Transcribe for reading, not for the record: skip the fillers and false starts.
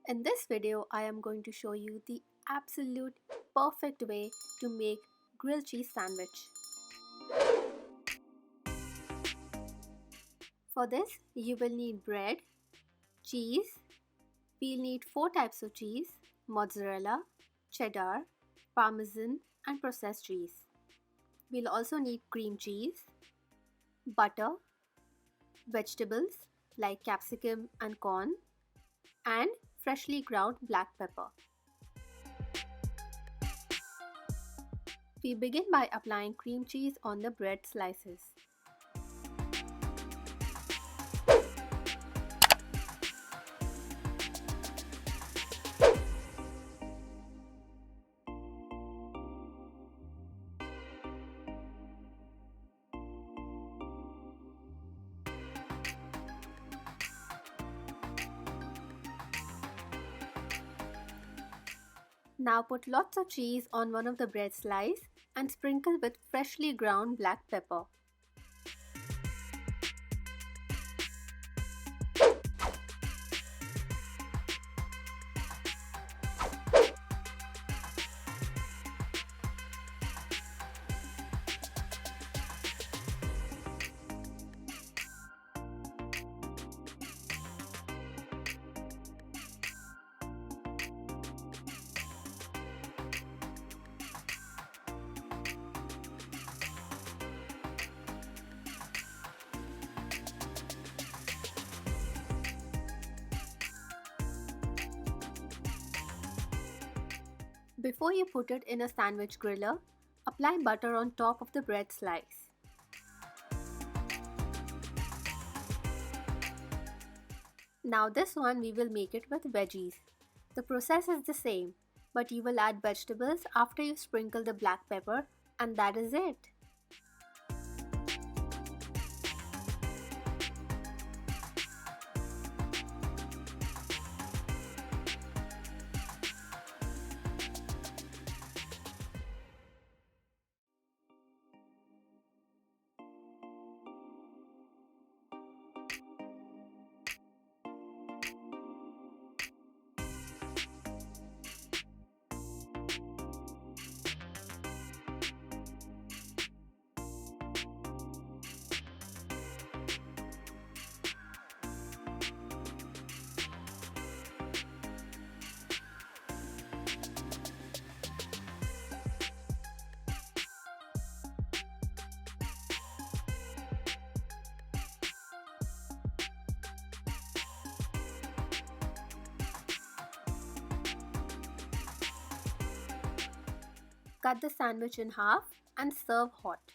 In this video, I am going to show you the absolute perfect way to make grilled cheese sandwich. For this, you will need bread, cheese. We'll need 4 types of cheese: mozzarella, cheddar, parmesan, and processed cheese. We'll also need cream cheese, butter, vegetables like capsicum and corn, and freshly ground black pepper. We begin by applying cream cheese on the bread slices. Now put lots of cheese on one of the bread slices and sprinkle with freshly ground black pepper. Before you put it in a sandwich griller, apply butter on top of the bread slice. Now this one we will make it with veggies. The process is the same, but you will add vegetables after you sprinkle the black pepper, and that is it. Cut the sandwich in half and serve hot.